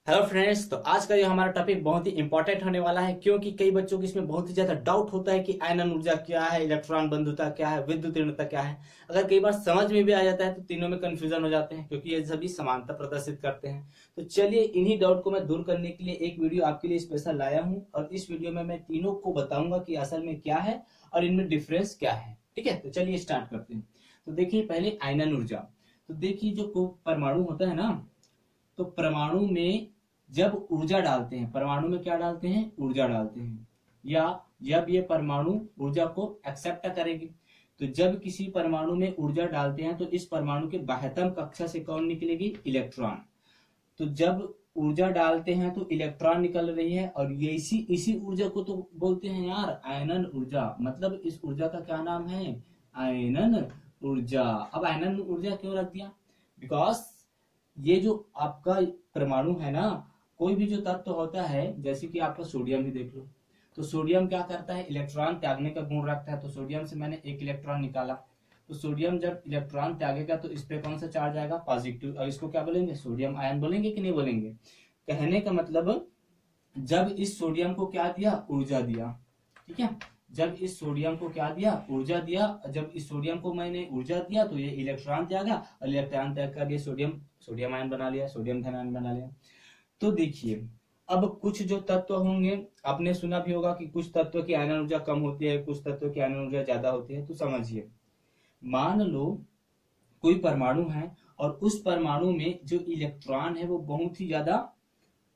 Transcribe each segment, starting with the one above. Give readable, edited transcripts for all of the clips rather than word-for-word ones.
Hello friends. तो आज का ये हमारा टॉपिक बहुत ही इंपॉर्टेंट होने वाला है, क्योंकि कई बच्चों को इसमें बहुत ही ज्यादा डाउट होता है कि आयनन ऊर्जा क्या है, इलेक्ट्रॉन बंधुता क्या है, विद्युत ऋणता क्या है। अगर कई बार समझ में भी आ जाता है तो तीनों में कंफ्यूजन हो जाते हैं, क्योंकि ये सभी समानता प्रदर्शित करते हैं। तो चलिए इन्हीं डाउट को मैं दूर करने के लिए एक वीडियो आपके लिए स्पेशल लाया हूँ, और इस वीडियो में मैं तीनों को बताऊंगा कि असल में क्या है और इनमें डिफरेंस क्या है। ठीक है, तो चलिए स्टार्ट करते हैं। तो देखिए पहले आयनन ऊर्जा। तो देखिए जो परमाणु होता है ना, तो परमाणु में जब ऊर्जा डालते हैं, परमाणु में क्या डालते हैं, ऊर्जा डालते हैं, या जब ये परमाणु ऊर्जा को एक्सेप्ट करेगी। तो जब किसी परमाणु में ऊर्जा डालते हैं तो इस परमाणु के बाह्यतम कक्षा से कौन निकलेगी, इलेक्ट्रॉन। तो जब ऊर्जा डालते हैं तो इलेक्ट्रॉन निकल रही है, और ये इसी ऊर्जा को तो बोलते हैं यार आयनन ऊर्जा। मतलब इस ऊर्जा का क्या नाम है, आयनन ऊर्जा। अब आयनन ऊर्जा क्यों रख दिया, बिकॉज ये जो आपका परमाणु है ना, कोई भी जो तत्व होता है, जैसे कि आपका सोडियम ही देख लो। तो सोडियम क्या करता है, इलेक्ट्रॉन त्यागने का गुण रखता है। तो सोडियम से मैंने एक इलेक्ट्रॉन निकाला, तो सोडियम जब इलेक्ट्रॉन त्यागेगा तो इस पे कौन सा चार्ज आएगा, पॉजिटिव। और इसको क्या बोलेंगे, सोडियम आयन बोलेंगे कि नहीं बोलेंगे। कहने का मतलब जब इस सोडियम को क्या दिया, ऊर्जा दिया। ठीक है, जब इस सोडियम को क्या दिया, ऊर्जा दिया। जब इस सोडियम को मैंने ऊर्जा दिया तो ये इलेक्ट्रॉन त्यागा, और इलेक्ट्रॉन त्याग कर ये सोडियम सोडियम आयन बना लिया, सोडियम धन आयन बना लिया। तो देखिए अब कुछ जो तत्व होंगे, आपने सुना भी होगा कि कुछ तत्व की आयनन ऊर्जा कम होती है, कुछ तत्व की आयनन ऊर्जा ज्यादा होती है। तो समझिए, मान लो कोई परमाणु है, और उस परमाणु में जो इलेक्ट्रॉन है वो बहुत ही ज्यादा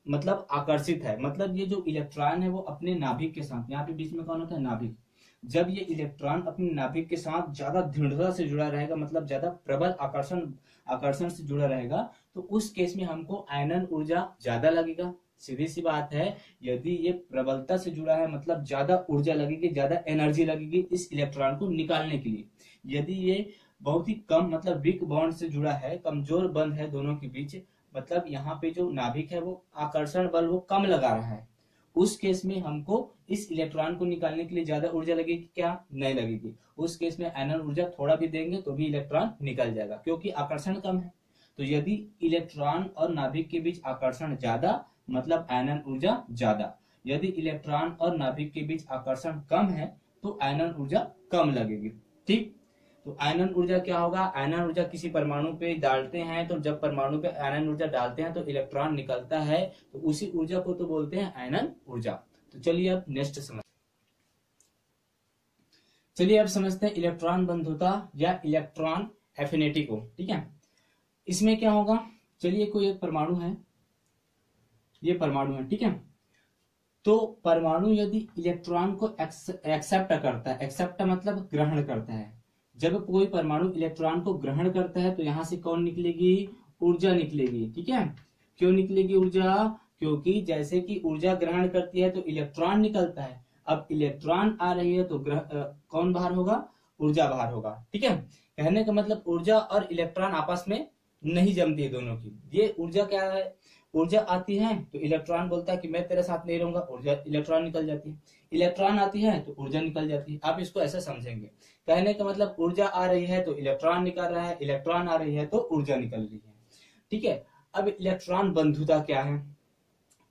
मतलब आकर्षित है। मतलब ये जो इलेक्ट्रॉन है वो अपने नाभिक के साथ, यहाँ पे बीच में कौन होता है, नाभिक। जब ये इलेक्ट्रॉन अपने नाभिक के साथ ज्यादा दृढ़ता से जुड़ा रहेगा, मतलब ज्यादा प्रबल आकर्षण आकर्षण से जुड़ा रहेगा, तो उस केस में हमको आयनन ऊर्जा ज्यादा लगेगा। सीधी सी बात है, यदि ये प्रबलता से जुड़ा है मतलब ज्यादा ऊर्जा लगेगी, ज्यादा एनर्जी लगेगी इस इलेक्ट्रॉन को निकालने के लिए। यदि ये बहुत ही कम मतलब वीक बॉन्ड से जुड़ा है, कमजोर बंध है दोनों के बीच, मतलब यहाँ पे जो नाभिक है वो आकर्षण बल वो कम लगा रहा है, उस केस में हमको इस इलेक्ट्रॉन को निकालने के लिए ज्यादा ऊर्जा लगेगी क्या, नहीं लगेगी। उस केस में आयनन ऊर्जा थोड़ा भी देंगे तो भी इलेक्ट्रॉन निकल जाएगा, क्योंकि आकर्षण कम है। तो यदि इलेक्ट्रॉन और नाभिक के बीच आकर्षण ज्यादा, मतलब आयनन ऊर्जा ज्यादा। यदि इलेक्ट्रॉन और नाभिक के बीच आकर्षण कम है तो आयनन ऊर्जा कम लगेगी। ठीक, तो आयनन ऊर्जा क्या होगा, आयनन ऊर्जा किसी परमाणु पे डालते हैं, तो जब परमाणु पे आयनन ऊर्जा डालते हैं तो इलेक्ट्रॉन निकलता है, तो उसी ऊर्जा को तो बोलते हैं आयनन ऊर्जा। तो चलिए अब नेक्स्ट चलिए अब समझते हैं इलेक्ट्रॉन बंधुता या इलेक्ट्रॉन एफिनिटी को। ठीक है, इसमें क्या होगा, चलिए कोई एक परमाणु है, ये परमाणु है, ठीक है। तो परमाणु यदि इलेक्ट्रॉन को एक्सेप्ट करता है, एक्सेप्ट मतलब ग्रहण करता है, जब कोई परमाणु इलेक्ट्रॉन को ग्रहण करता है तो यहां से कौन निकलेगी, ऊर्जा निकलेगी। ठीक है, क्यों निकलेगी ऊर्जा, क्योंकि जैसे कि ऊर्जा ग्रहण करती है तो इलेक्ट्रॉन निकलता है। अब इलेक्ट्रॉन आ रही है तो कौन बाहर होगा, ऊर्जा बाहर होगा। ठीक है, कहने का मतलब ऊर्जा और इलेक्ट्रॉन आपस में नहीं जमती है दोनों की। ये ऊर्जा क्या है, ऊर्जा आती है तो इलेक्ट्रॉन बोलता है कि मैं तेरे साथ नहीं रहूंगा, ऊर्जा इलेक्ट्रॉन निकल जाती है। इलेक्ट्रॉन आती है तो ऊर्जा निकल जाती है। आप इसको ऐसे समझेंगे, कहने का मतलब ऊर्जा आ रही है तो इलेक्ट्रॉन निकल रहा है, इलेक्ट्रॉन आ रही है तो ऊर्जा निकल रही है। ठीक है, अब इलेक्ट्रॉन बंधुता क्या है,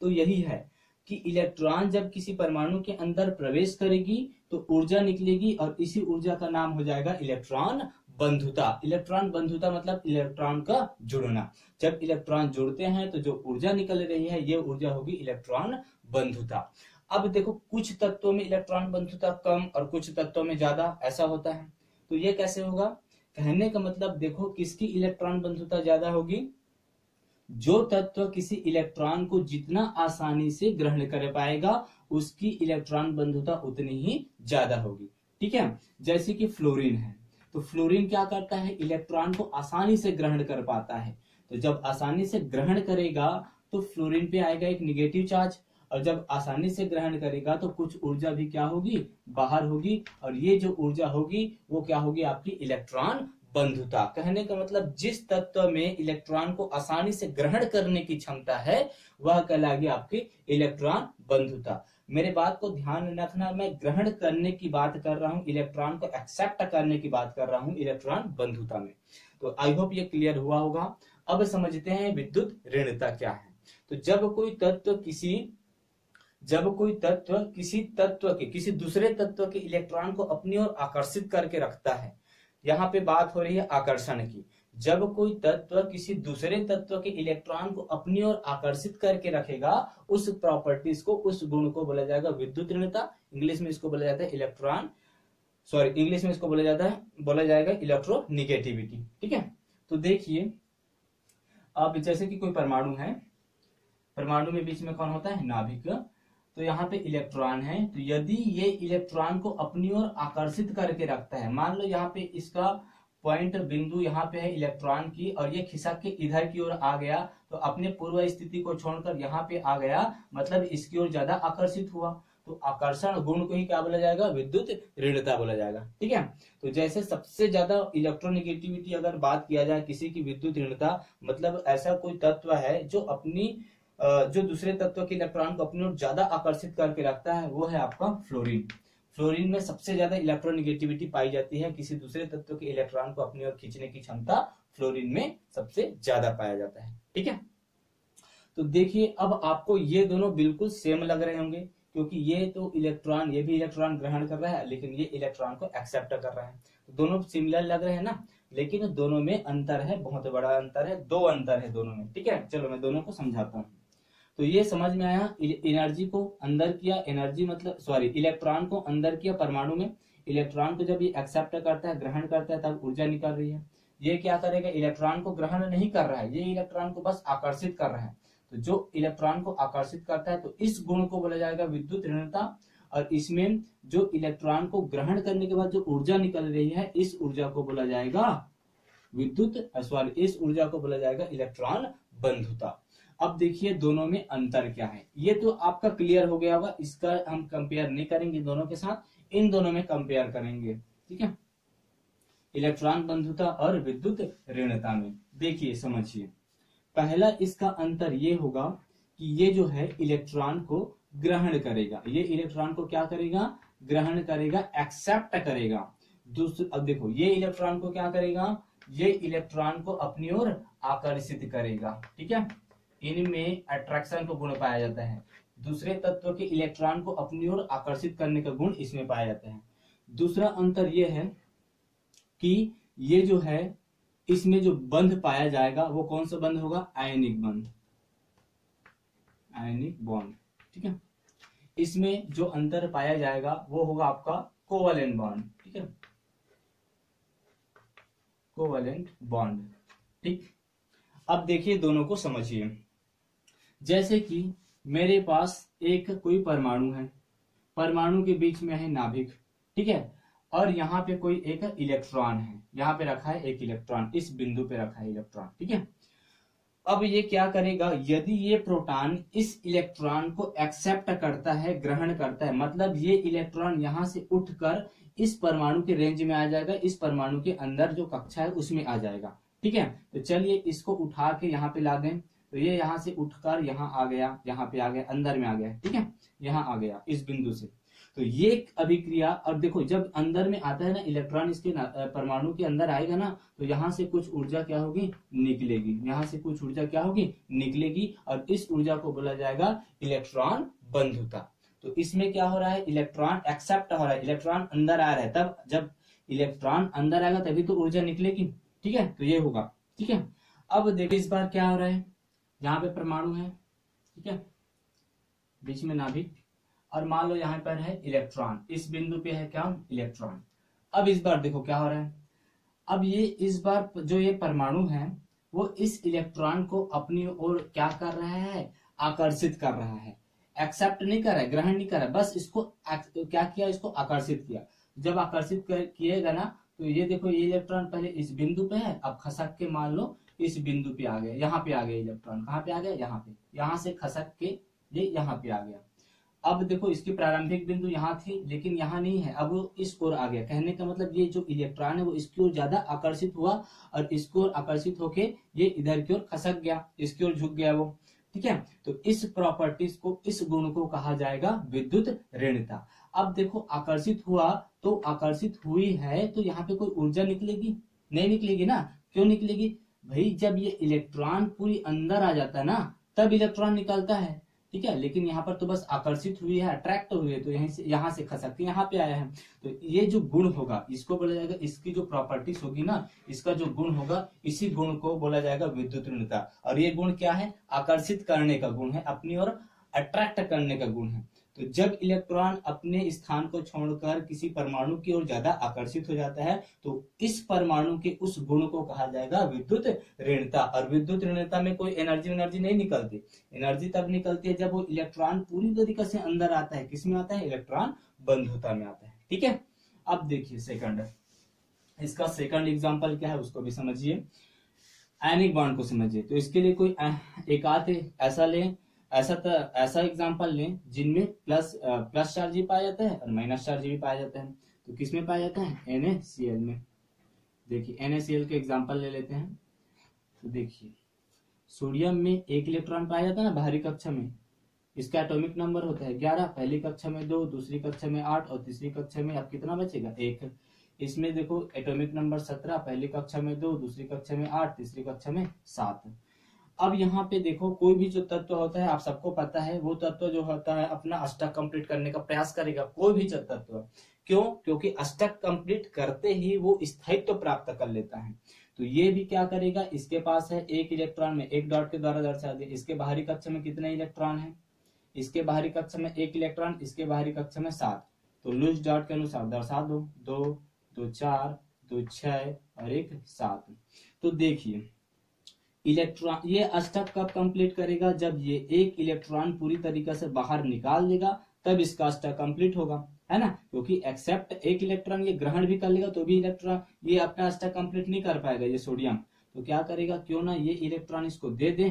तो यही है कि इलेक्ट्रॉन जब किसी परमाणु के अंदर प्रवेश करेगी तो ऊर्जा निकलेगी, और इसी ऊर्जा का नाम हो जाएगा इलेक्ट्रॉन बंधुता। इलेक्ट्रॉन बंधुता मतलब इलेक्ट्रॉन का जुड़ना। जब इलेक्ट्रॉन जुड़ते हैं तो जो ऊर्जा निकल रही है ये ऊर्जा होगी इलेक्ट्रॉन बंधुता। अब देखो कुछ तत्वों में इलेक्ट्रॉन बंधुता कम और कुछ तत्वों में ज्यादा, ऐसा होता है। तो ये कैसे होगा, कहने का मतलब देखो किसकी इलेक्ट्रॉन बंधुता ज्यादा होगी, जो तत्व किसी इलेक्ट्रॉन को जितना आसानी से ग्रहण कर पाएगा उसकी इलेक्ट्रॉन बंधुता उतनी ही ज्यादा होगी। ठीक है, जैसे कि फ्लोरीन है, तो फ्लोरीन क्या करता है, इलेक्ट्रॉन को आसानी से ग्रहण कर पाता है। तो जब आसानी से ग्रहण करेगा तो फ्लोरीन पे आएगा एक निगेटिव चार्ज, और जब आसानी से ग्रहण करेगा तो कुछ ऊर्जा भी क्या होगी, बाहर होगी, और ये जो ऊर्जा होगी वो क्या होगी, आपकी इलेक्ट्रॉन बंधुता। कहने का मतलब जिस तत्व में इलेक्ट्रॉन को आसानी से ग्रहण करने की क्षमता है वह कहलाएगी आपकी इलेक्ट्रॉन बंधुता। मेरे बात को ध्यान में रखना, मैं ग्रहण करने की बात कर रहा हूं, इलेक्ट्रॉन को एक्सेप्ट करने की बात कर रहा हूं इलेक्ट्रॉन बंधुता में। तो आई होप ये क्लियर हुआ होगा। अब समझते हैं विद्युत ऋणता क्या है। तो जब कोई तत्व किसी दूसरे तत्व के इलेक्ट्रॉन को अपनी ओर आकर्षित करके रखता है, यहाँ पे बात हो रही है आकर्षण की। जब कोई तत्व किसी दूसरे तत्व के इलेक्ट्रॉन को अपनी ओर आकर्षित करके रखेगा, उस प्रॉपर्टीज को, उस गुण को बोला जाएगा विद्युत ऋणता। इंग्लिश में इसको बोला जाता है इंग्लिश में इसको बोला जाएगा इलेक्ट्रोनिगेटिविटी। ठीक है, तो देखिए अब जैसे कि कोई परमाणु है, परमाणु में बीच में कौन होता है, नाभिक। तो यहाँ पे इलेक्ट्रॉन है, तो यदि ये इलेक्ट्रॉन को अपनी ओर आकर्षित करके रखता है, मान लो यहाँ पे इसका पॉइंट बिंदु यहाँ पे है इलेक्ट्रॉन की, और ये खिसक के इधर की ओर आ गया, तो अपने पूर्व स्थिति को छोड़कर यहाँ पे आ गया, मतलब इसकी ओर ज्यादा आकर्षित हुआ। तो आकर्षण गुण को ही क्या बोला जाएगा, विद्युत ऋणता बोला जाएगा। ठीक है, तो जैसे सबसे ज्यादा इलेक्ट्रोनिगेटिविटी अगर बात किया जाए किसी की विद्युत ऋणता, मतलब ऐसा कोई तत्व है जो दूसरे तत्व के इलेक्ट्रॉन को अपनी ओर ज्यादा आकर्षित करके रखता है, वो है आपका फ्लोरीन। फ्लोरीन में सबसे ज्यादा इलेक्ट्रोनिगेटिविटी पाई जाती है, किसी दूसरे तत्व के इलेक्ट्रॉन को अपनी ओर खींचने की क्षमता फ्लोरीन में सबसे ज्यादा पाया जाता है। ठीक है, तो देखिए अब आपको ये दोनों बिल्कुल सेम लग रहे होंगे, क्योंकि ये भी इलेक्ट्रॉन ग्रहण कर रहा है, लेकिन ये इलेक्ट्रॉन को एक्सेप्ट कर रहा है। तो दोनों सिमिलर लग रहे हैं ना, लेकिन दोनों में अंतर है, बहुत बड़ा अंतर है, 2 अंतर है दोनों में। ठीक है, चलो मैं दोनों को समझाता हूँ। तो ये समझ में आया, एनर्जी को अंदर किया, इलेक्ट्रॉन को अंदर किया परमाणु में, इलेक्ट्रॉन को जब ये एक्सेप्ट करता है, ग्रहण करता है, तब ऊर्जा निकल रही है। ये क्या करेगा, इलेक्ट्रॉन को ग्रहण नहीं कर रहा है, ये इलेक्ट्रॉन को बस आकर्षित कर रहा है। तो जो इलेक्ट्रॉन को आकर्षित करता है, तो इस गुण को बोला जाएगा विद्युत ऋणता। और इसमें जो इलेक्ट्रॉन को ग्रहण करने के बाद जो ऊर्जा निकल रही है, इस ऊर्जा को बोला जाएगा इलेक्ट्रॉन बंधुता। अब देखिए दोनों में अंतर क्या है, ये तो आपका क्लियर हो गया होगा। इसका हम कंपेयर नहीं करेंगे दोनों के साथ, इन दोनों में कंपेयर करेंगे। ठीक है, इलेक्ट्रॉन बंधुता और विद्युत ऋणता में देखिए समझिए, पहला इसका अंतर ये होगा कि ये जो है इलेक्ट्रॉन को ग्रहण करेगा, ये इलेक्ट्रॉन को क्या करेगा, ग्रहण करेगा, एक्सेप्ट करेगा। अब देखो ये इलेक्ट्रॉन को क्या करेगा, ये इलेक्ट्रॉन को अपनी ओर आकर्षित करेगा। ठीक है, इनमें अट्रैक्शन का गुण पाया जाता है, दूसरे तत्व के इलेक्ट्रॉन को अपनी ओर आकर्षित करने का गुण इसमें पाया जाता है। दूसरा अंतर यह है कि ये जो है, इसमें जो बंध पाया जाएगा वो कौन सा बंध होगा, आयनिक बंध, आयनिक बॉन्ड। ठीक है, इसमें जो अंतर पाया जाएगा वो होगा आपका कोवलेंट बॉन्ड। ठीक है, कोवलेंट बॉन्ड। ठीक, अब देखिए दोनों को समझिए। जैसे कि मेरे पास एक कोई परमाणु है, परमाणु के बीच में है नाभिक। ठीक है, और यहाँ पे कोई एक इलेक्ट्रॉन है, यहाँ पे रखा है एक इलेक्ट्रॉन, इस बिंदु पे रखा है इलेक्ट्रॉन। ठीक है, अब ये क्या करेगा, यदि ये प्रोटॉन इस इलेक्ट्रॉन को एक्सेप्ट करता है, ग्रहण करता है, मतलब ये इलेक्ट्रॉन यहाँ से उठकर इस परमाणु के रेंज में आ जाएगा, इस परमाणु के अंदर जो कक्षा है उसमें आ जाएगा। ठीक है, तो चलिए इसको उठा के यहाँ पे ला दें, तो ये यहाँ से उठकर यहाँ आ गया, यहाँ पे आ गया, अंदर में आ गया। ठीक है, यहाँ आ गया इस बिंदु से। तो ये अभिक्रिया, और देखो जब अंदर में आता है ना इलेक्ट्रॉन, इसके परमाणु के अंदर आएगा ना, तो यहाँ से कुछ ऊर्जा क्या होगी, निकलेगी, यहाँ से कुछ ऊर्जा क्या होगी, निकलेगी, और इस ऊर्जा को बोला जाएगा इलेक्ट्रॉन बंधुता। तो इसमें क्या हो रहा है, इलेक्ट्रॉन एक्सेप्ट हो रहा है, इलेक्ट्रॉन अंदर आ रहा है, तब जब इलेक्ट्रॉन अंदर आएगा तभी तो ऊर्जा निकलेगी। ठीक है, तो ये होगा। ठीक है, अब देखिए इस बार क्या हो रहा है, यहाँ पे परमाणु है, ठीक है, बीच में नाभिक, और मान लो यहाँ पर है इलेक्ट्रॉन, इस बिंदु पे है क्या, इलेक्ट्रॉन। अब इस बार देखो क्या हो रहा है, अब ये इस बार जो ये परमाणु है वो इस इलेक्ट्रॉन को अपनी ओर क्या कर रहा है, आकर्षित कर रहा है, एक्सेप्ट नहीं कर रहा है, ग्रहण नहीं कर रहा है, बस इसको क्या किया, इसको आकर्षित किया। जब आकर्षित किएगा ना, तो ये देखो ये इलेक्ट्रॉन पहले इस बिंदु पे है, अब खसक के मान लो इस बिंदु पे आ गया, यहाँ पे आ गया इलेक्ट्रॉन, कहाँ पे आ गया, यहाँ पे, यहाँ से खसक के ये यहाँ पे आ गया। अब देखो इसकी प्रारंभिक बिंदु यहाँ थी, लेकिन यहाँ नहीं है, अब वो इस ओर आ गया। कहने का मतलब ये जो इलेक्ट्रॉन है वो इसकी ओर ज्यादा आकर्षित हुआ, और इसकी ओर आकर्षित होके ये इधर की ओर खसक गया, इसकी ओर झुक गया वो। ठीक है, तो इस प्रॉपर्टीज को, इस गुण को कहा जाएगा विद्युत ऋणता। अब देखो आकर्षित हुआ, तो आकर्षित हुई है तो यहाँ पे कोई ऊर्जा निकलेगी, नहीं निकलेगी ना। क्यों निकलेगी भाई, जब ये इलेक्ट्रॉन पूरी अंदर आ जाता है ना, तब इलेक्ट्रॉन निकलता है, ठीक है। लेकिन यहाँ पर तो बस आकर्षित हुई है, अट्रैक्ट हुई है, तो यहाँ से खसक के यहाँ पे आया है। तो ये जो गुण होगा इसको बोला जाएगा, इसकी जो प्रॉपर्टीज होगी ना, इसका जो गुण होगा, इसी गुण को बोला जाएगा विद्युत ऋणता। और ये गुण क्या है? आकर्षित करने का गुण है, अपनी ओर अट्रैक्ट करने का गुण है। तो जब इलेक्ट्रॉन अपने स्थान को छोड़कर किसी परमाणु की ओर ज्यादा आकर्षित हो जाता है, तो इस परमाणु के उस गुण को कहा जाएगा विद्युत ऋणता। और विद्युत ऋणता में कोई एनर्जी नहीं निकलती। एनर्जी तब निकलती है जब वो इलेक्ट्रॉन पूरी तरीके से अंदर आता है। किसमें आता है? इलेक्ट्रॉन बंधुता में आता है, ठीक है। अब देखिए सेकंड, इसका सेकंड एग्जाम्पल क्या है उसको भी समझिए, आयनिक बॉन्ड को समझिए। तो इसके लिए कोई एक आध ऐसा एग्जांपल लें जिनमें प्लस चार्ज भी पाया जाता है और माइनस चार्ज भी पाया जाता है। तो किस में पाया जाता है? NaCl में। देखिए NaCl के एग्जांपल ले लेते हैं। तो देखिए सोडियम में 1 इलेक्ट्रॉन पाया जाता है ना बाहरी कक्षा में, इसका एटॉमिक नंबर होता है 11, पहली कक्षा में 2, दूसरी कक्षा में 8 और तीसरी कक्षा में अब कितना बचेगा? 1। इसमें देखो एटॉमिक नंबर 17, पहली कक्षा में 2, दूसरी कक्षा में 8, तीसरी कक्षा में 7। अब यहाँ पे देखो कोई भी जो तत्व होता है, आप सबको पता है, वो तत्व जो होता है अपना अष्टक कंप्लीट करने का प्रयास करेगा, कोई भी जो तत्व। क्यों? क्योंकि अष्टक कंप्लीट करते ही वो स्थायित्व प्राप्त कर लेता है। तो ये भी क्या करेगा? इसके पास है 1 इलेक्ट्रॉन में 1 डॉट के द्वारा दर्शा दिया। इसके बाहरी कक्षा में कितने इलेक्ट्रॉन है? इसके बाहरी कक्षा में 1 इलेक्ट्रॉन, इसके बाहरी कक्षा में 7। तो लूज डॉट के अनुसार दर्शा दो, 2, 2 4, 2 6 और 1 7। तो देखिए इलेक्ट्रॉन ये अष्टक कब कंप्लीट करेगा? जब ये 1 इलेक्ट्रॉन पूरी तरीके से बाहर निकाल देगा, तब इसका अष्टक कंप्लीट होगा, है ना। क्योंकि एक्सेप्ट 1 इलेक्ट्रॉन ये ग्रहण भी कर लेगा तो भी इलेक्ट्रॉन ये अपना अष्टक कंप्लीट नहीं कर पाएगा, ये सोडियम। तो क्या करेगा? क्यों ना ये इलेक्ट्रॉन इसको दे दे,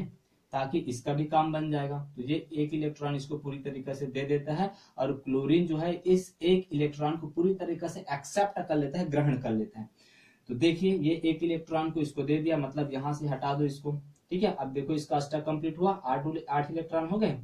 ताकि इसका भी काम बन जाएगा। तो ये 1 इलेक्ट्रॉन इसको पूरी तरीके से दे देता है और क्लोरीन जो है इस 1 इलेक्ट्रॉन को पूरी तरीके से एक्सेप्ट कर लेता है, ग्रहण कर लेता है। तो देखिए ये 1 इलेक्ट्रॉन को इसको दे दिया, मतलब यहां से हटा दो इसको, ठीक है। अब देखो इसका अष्टक कंप्लीट हुआ, 8 इलेक्ट्रॉन हो गए।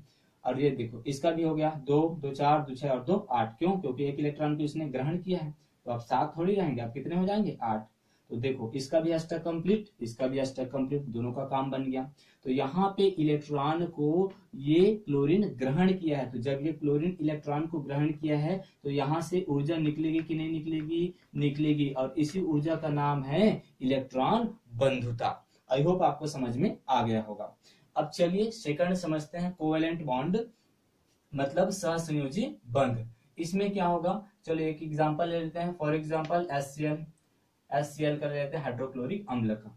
और ये देखो इसका भी हो गया, 2, 2 4, 2 6 और 2 8। क्यों? क्योंकि 1 इलेक्ट्रॉन को इसने ग्रहण किया है। तो अब 7 थोड़ी रहेंगे, अब कितने हो जाएंगे? 8। तो देखो इसका भी अष्टक कंप्लीट, इसका भी अष्टक कंप्लीट, दोनों का काम बन गया। तो यहाँ पे इलेक्ट्रॉन को ये क्लोरीन ग्रहण किया है। तो जब ये क्लोरीन इलेक्ट्रॉन को ग्रहण किया है तो यहाँ से ऊर्जा निकलेगी कि नहीं निकलेगी? निकलेगी। और इसी ऊर्जा का नाम है इलेक्ट्रॉन बंधुता। आई होप आपको समझ में आ गया होगा। अब चलिए सेकंड समझते हैं, कोवेलेंट बॉन्ड मतलब सहसंयोजी बंध। इसमें क्या होगा? चलो एक एग्जांपल ले लेते हैं। फॉर एग्जांपल HCl कर लेते हैं, हाइड्रोक्लोरिक अम्ल का।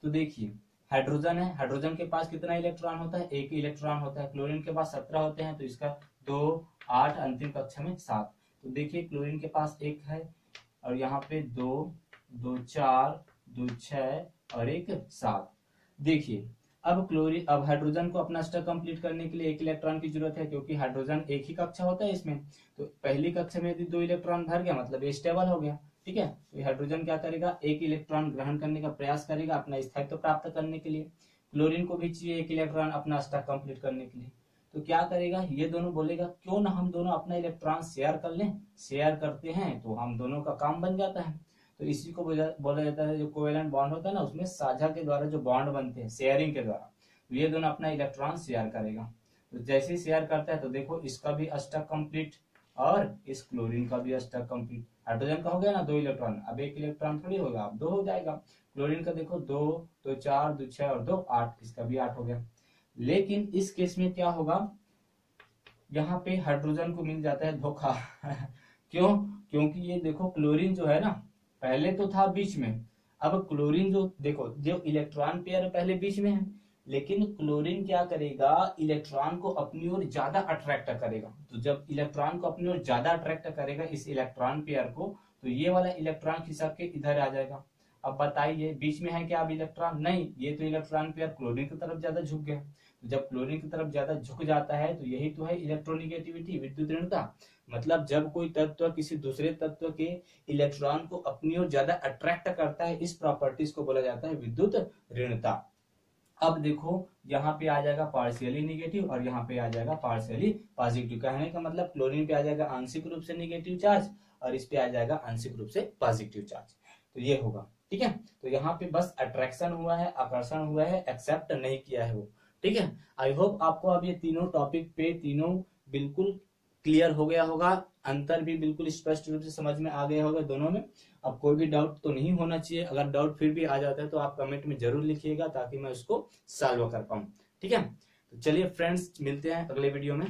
तो देखिए हाइड्रोजन है, हाइड्रोजन के पास कितना इलेक्ट्रॉन होता है? 1 इलेक्ट्रॉन होता है। क्लोरीन के पास 17 होते हैं, तो इसका 2, 8, अंतिम कक्षा में 7। तो देखिए क्लोरीन के पास 1 है और यहाँ पे 2, 2 4, 2 6 और 1 7। देखिए अब हाइड्रोजन को अपना अष्टक कंप्लीट करने के लिए 1 इलेक्ट्रॉन की जरूरत है, क्योंकि हाइड्रोजन एक ही कक्षा होता है इसमें। तो पहली कक्षा में यदि 2 इलेक्ट्रॉन भर गया मतलब ये स्टेबल हो गया, ठीक है। तो हाइड्रोजन क्या करेगा? 1 इलेक्ट्रॉन ग्रहण करने का प्रयास करेगा अपना स्थायित्व प्राप्त करने के लिए। क्लोरीन को भी चाहिए 1 इलेक्ट्रॉन अपना अष्टक कंप्लीट करने के लिए। तो क्या करेगा? ये दोनों बोलेगा क्यों ना हम दोनों अपना इलेक्ट्रॉन शेयर कर लें। शेयर करते हैं तो हम दोनों का काम बन जाता है। तो इसी को बोला जाता है, जो कोवेलेंट बॉन्ड होता है ना, उसमें साझा के द्वारा जो बॉन्ड बनते हैं शेयरिंग के द्वारा, तो ये दोनों अपना इलेक्ट्रॉन शेयर करेगा। तो जैसे ही शेयर करता है तो देखो इसका भी अष्टक कंप्लीट और इस क्लोरीन का भी अष्टक कंप्लीट। हाइड्रोजन का हो गया ना 2 इलेक्ट्रॉन, अब 1 इलेक्ट्रॉन थोड़ी होगा, अब 2 हो जाएगा। क्लोरीन का देखो 2, 2 4, 2 6 और 2 8, इसका भी 8 हो गया। लेकिन इस केस में क्या होगा? यहाँ पे हाइड्रोजन को मिल जाता है धोखा क्यों? क्योंकि ये देखो क्लोरीन जो है ना पहले तो था बीच में, अब क्लोरीन जो देखो जो इलेक्ट्रॉन पेयर पहले बीच में है, लेकिन क्लोरीन क्या करेगा? इलेक्ट्रॉन को अपनी ओर ज्यादा अट्रैक्ट करेगा। तो जब इलेक्ट्रॉन को अपनी ओर ज्यादा अट्रैक्ट करेगा इस इलेक्ट्रॉन पेयर को, तो ये वाला इलेक्ट्रॉन खिसक के इधर आ जाएगा। अब बताइए बीच में है क्या अब इलेक्ट्रॉन? नहीं, ये तो इलेक्ट्रॉन पेयर क्लोरीन की तरफ ज्यादा झुक गया। तो जब क्लोरीन की तरफ ज्यादा झुक जाता है तो यही तो है इलेक्ट्रोनिगेटिविटी, विद्युत ऋणता। मतलब जब कोई तत्व किसी दूसरे तत्व के इलेक्ट्रॉन को अपनी ओर ज्यादा अट्रैक्ट करता है, इस प्रॉपर्टीज को बोला जाता है विद्युत ऋणता। अब देखो यहाँ पे आ जाएगा पार्शियली निगेटिव और यहाँ पे आ जाएगा पार्शियली पॉजिटिव। कहने का मतलब क्लोरीन पे आ जाएगा आंशिक रूप से निगेटिव चार्ज और इस पे आ जाएगा आंशिक रूप से पॉजिटिव चार्ज। तो ये होगा, ठीक है। तो यहाँ पे बस अट्रैक्शन हुआ है, आकर्षण हुआ है, एक्सेप्ट नहीं किया है वो। ठीक है। आई होप आपको अब ये तीनों टॉपिक पे तीनों बिल्कुल क्लियर हो गया होगा, अंतर भी बिल्कुल स्पष्ट रूप से समझ में आ गया होगा दोनों में। अब कोई भी डाउट तो नहीं होना चाहिए, अगर डाउट फिर भी आ जाता है तो आप कमेंट में जरूर लिखिएगा ताकि मैं उसको सॉल्व कर पाऊं। ठीक है, तो चलिए फ्रेंड्स, मिलते हैं अगले वीडियो में।